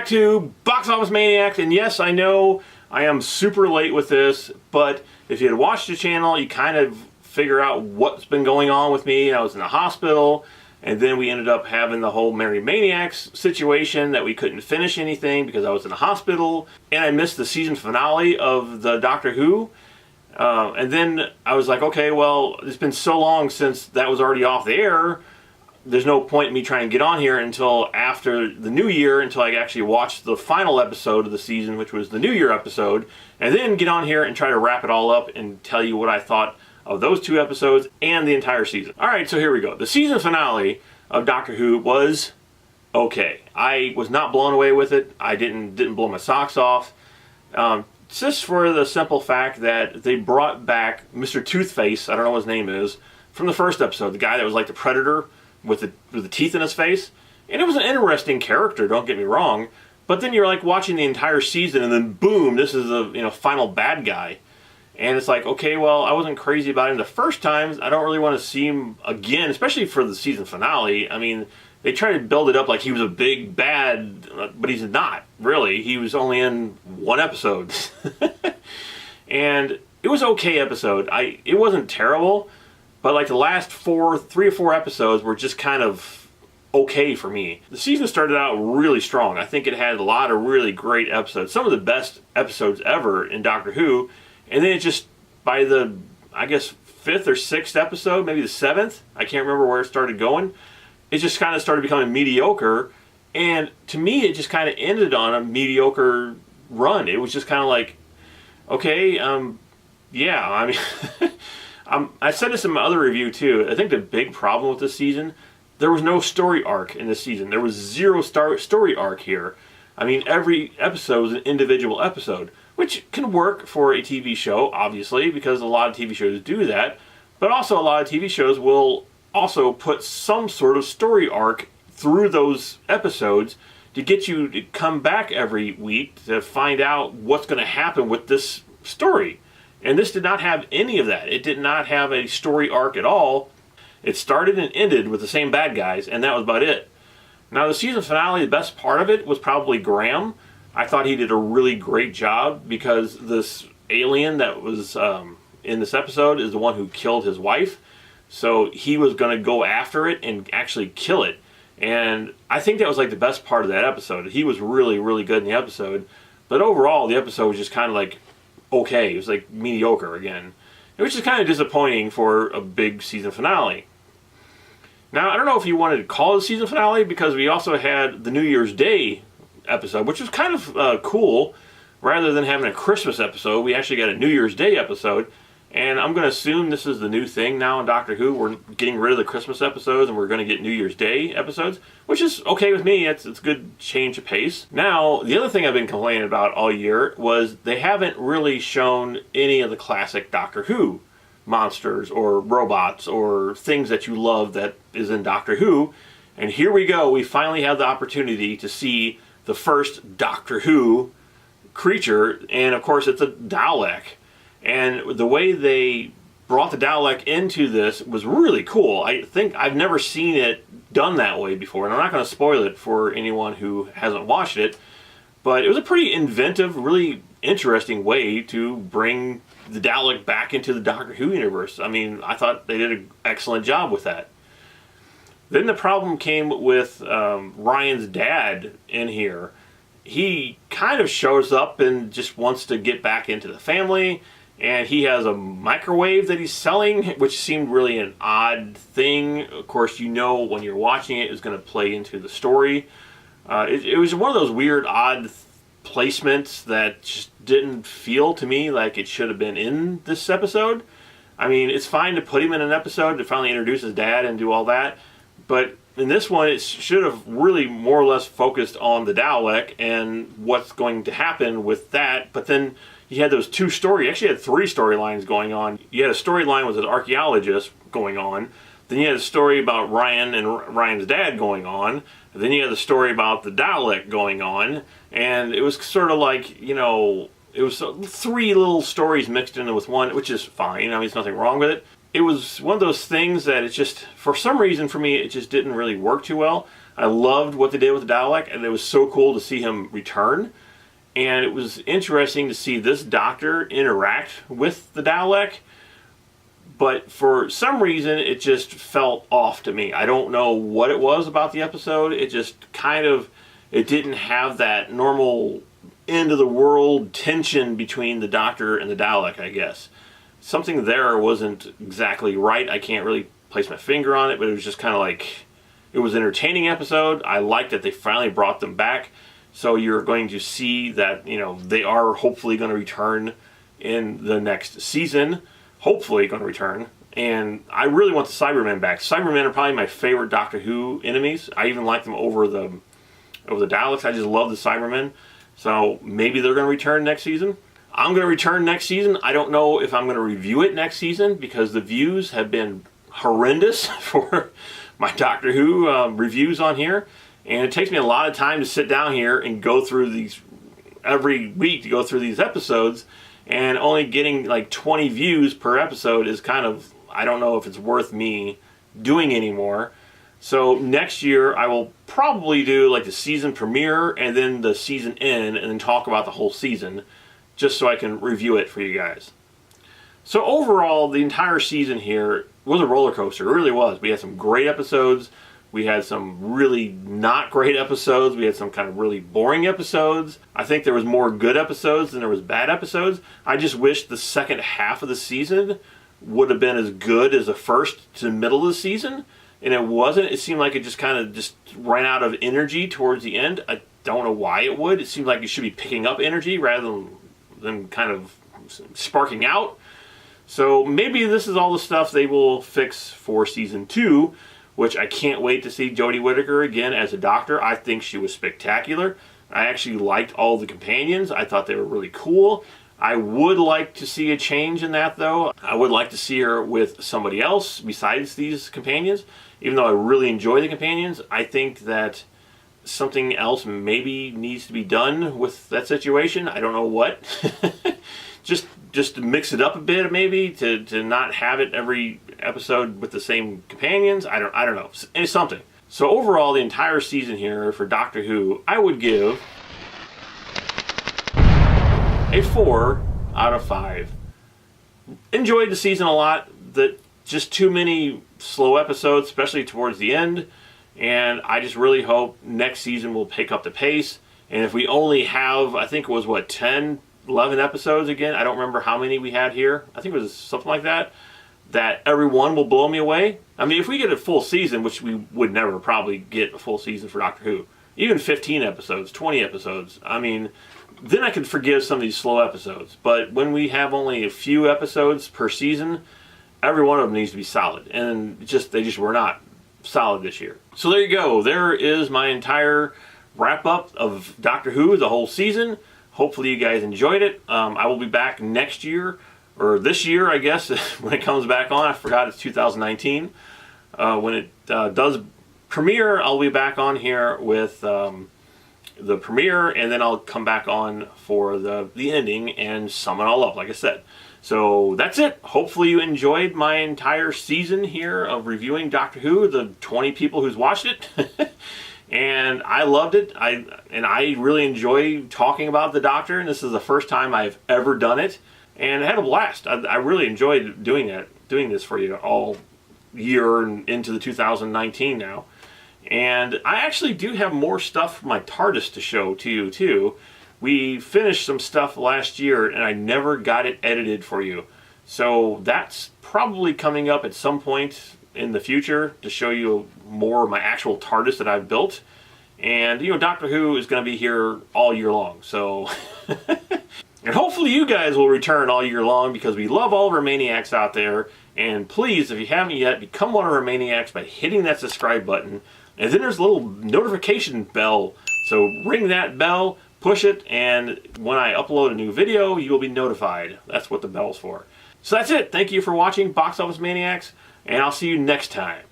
back to Box Office Maniacs, and yes, I know I am super late with this, but if you had watched the channel, you kind of figure out what's been going on with me. I was in the hospital, and then we ended up having the whole Merry Maniacs situation that we couldn't finish anything because I was in the hospital, and I missed the season finale of the Doctor Who. And then I was like, okay, well, it's been so long since that was already off the air. There's no point in me trying to get on here until after the new year, until I actually watch the final episode of the season, which was the New Year episode, and then get on here and try to wrap it all up and tell you what I thought of those two episodes and the entire season. Alright, so here we go. The season finale of Doctor Who was okay. I was not blown away with it. I didn't blow my socks off. Just for the simple fact that they brought back Mr. Toothface, I don't know what his name is, from the first episode, the guy that was like the Predator, with the teeth in his face. And it was an interesting character, don't get me wrong, but then you're like watching the entire season and then boom, this is the final bad guy. And it's like, okay, well, I wasn't crazy about him the first times. I don't really want to see him again, especially for the season finale. I mean, they try to build it up like he was a big bad, but he's not, really. He was only in one episode. And it was an okay episode. It wasn't terrible. But like the last 3 or 4 episodes were just kind of okay for me. The season started out really strong. I think it had a lot of really great episodes. Some of the best episodes ever in Doctor Who. And then it just, by the, I guess, 5th or 6th episode, maybe the 7th, I can't remember where it started going, it just kind of started becoming mediocre. And to me, it just kind of ended on a mediocre run. It was just kind of like, okay, yeah, I mean... I said this in my other review too. I think the big problem with this season, there was no story arc in this season. There was zero story arc here. I mean, every episode is an individual episode, which can work for a TV show, obviously, because a lot of TV shows do that. But also a lot of TV shows will also put some sort of story arc through those episodes to get you to come back every week to find out what's going to happen with this story. And this did not have any of that. It did not have a story arc at all. It started and ended with the same bad guys, and that was about it. Now, the season finale, the best part of it was probably Graham. I thought he did a really great job because this alien that was in this episode is the one who killed his wife. So he was going to go after it and actually kill it. And I think that was like the best part of that episode. He was really, really good in the episode. But overall, the episode was just kind of like, okay, it was like mediocre again, which is kind of disappointing for a big season finale. Now, I don't know if you wanted to call it a season finale because we also had the New Year's Day episode, which was kind of cool. Rather than having a Christmas episode, we actually got a New Year's Day episode, and I'm going to assume this is the new thing now in Doctor Who. We're getting rid of the Christmas episodes and we're going to get New Year's Day episodes, which is okay with me. It's a good change of pace. Now, the other thing I've been complaining about all year was they haven't really shown any of the classic Doctor Who monsters or robots or things that you love that is in Doctor Who. And here we go. We finally have the opportunity to see the first Doctor Who creature, and of course it's a Dalek. And the way they brought the Dalek into this was really cool. I think I've never seen it done that way before, and I'm not going to spoil it for anyone who hasn't watched it, but it was a pretty inventive, really interesting way to bring the Dalek back into the Doctor Who universe. I mean, I thought they did an excellent job with that. Then the problem came with Ryan's dad in here. He kind of shows up and just wants to get back into the family. And he has a microwave that he's selling, which seemed really an odd thing. Of course, you know when you're watching it, it's going to play into the story. It was one of those weird, odd placements that just didn't feel to me like it should have been in this episode. I mean, it's fine to put him in an episode to finally introduce his dad and do all that. But in this one, it should have really more or less focused on the Dalek and what's going to happen with that. But then you had those two stories. You actually had 3 storylines going on. You had a storyline with an archaeologist going on. Then you had a story about Ryan and Ryan's dad going on. And then you had the story about the Dalek going on. And it was sort of like, it was 3 little stories mixed into with one, which is fine. I mean, there's nothing wrong with it. It was one of those things that it just, for some reason for me, it just didn't really work too well. I loved what they did with the Dalek, and it was so cool to see him return. And it was interesting to see this Doctor interact with the Dalek. But for some reason, it just felt off to me. I don't know what it was about the episode. It just kind of, it didn't have that normal end of the world tension between the Doctor and the Dalek, I guess. Something there wasn't exactly right. I can't really place my finger on it, but it was just kind of like, it was an entertaining episode. I liked that they finally brought them back. So you're going to see that, you know, they are hopefully going to return in the next season. Hopefully going to return. And I really want the Cybermen back. Cybermen are probably my favorite Doctor Who enemies. I even like them over the Daleks. I just love the Cybermen. So maybe they're going to return next season. I'm going to return next season. I don't know if I'm going to review it next season because the views have been horrendous for my Doctor Who reviews on here. And it takes me a lot of time to sit down here and go through these every week to go through these episodes. And only getting like 20 views per episode is kind of, I don't know if it's worth me doing anymore. So next year I will probably do like the season premiere and then the season end and then talk about the whole season just so I can review it for you guys. So overall, the entire season here was a roller coaster. It really was. We had some great episodes. We had some really not great episodes. We had some kind of really boring episodes. I think there was more good episodes than there was bad episodes. I just wish the second half of the season would have been as good as the first to middle of the season. And it wasn't. It seemed like it just kind of just ran out of energy towards the end. I don't know why it would. It seemed like it should be picking up energy rather than kind of sparking out. So maybe this is all the stuff they will fix for season 2. Which I can't wait to see Jodie Whittaker again as a Doctor. I think she was spectacular. I actually liked all the companions. I thought they were really cool. I would like to see a change in that, though. I would like to see her with somebody else besides these companions. Even though I really enjoy the companions, I think that something else maybe needs to be done with that situation. I don't know what. Just to mix it up a bit, maybe to not have it every episode with the same companions. I don't know. It's something. So overall, the entire season here for Doctor Who, I would give a 4 out of 5. Enjoyed the season a lot. Just too many slow episodes, especially towards the end. And I just really hope next season will pick up the pace. And if we only have, I think it was 11 episodes again. I don't remember how many we had here. I think it was something like that. That everyone will blow me away. I mean, if we get a full season, which we would never probably get a full season for Doctor Who, even 15 episodes, 20 episodes, I mean, then I could forgive some of these slow episodes. But when we have only a few episodes per season, every one of them needs to be solid. And they just were not solid this year. So there you go. There is my entire wrap-up of Doctor Who, the whole season. Hopefully you guys enjoyed it. I will be back next year, or this year, I guess, when it comes back on. I forgot it's 2019. When it does premiere, I'll be back on here with the premiere, and then I'll come back on for the ending and sum it all up, like I said. So that's it. Hopefully you enjoyed my entire season here of reviewing Doctor Who, the 20 people who's watched it. And I loved it. I really enjoy talking about the Doctor, and this is the first time I've ever done it. And I had a blast. I really enjoyed doing this for you all year and into the 2019 now. And I actually do have more stuff from my TARDIS to show to you too. We finished some stuff last year and I never got it edited for you. So that's probably coming up at some point in the future to show you more of my actual TARDIS that I've built. And, you know, Doctor Who is going to be here all year long. So, and hopefully you guys will return all year long because we love all of our Maniacs out there. And please, if you haven't yet, become one of our Maniacs by hitting that subscribe button. And then there's a little notification bell. So ring that bell, push it, and when I upload a new video, you will be notified. That's what the bell's for. So that's it. Thank you for watching Box Office Maniacs, and I'll see you next time.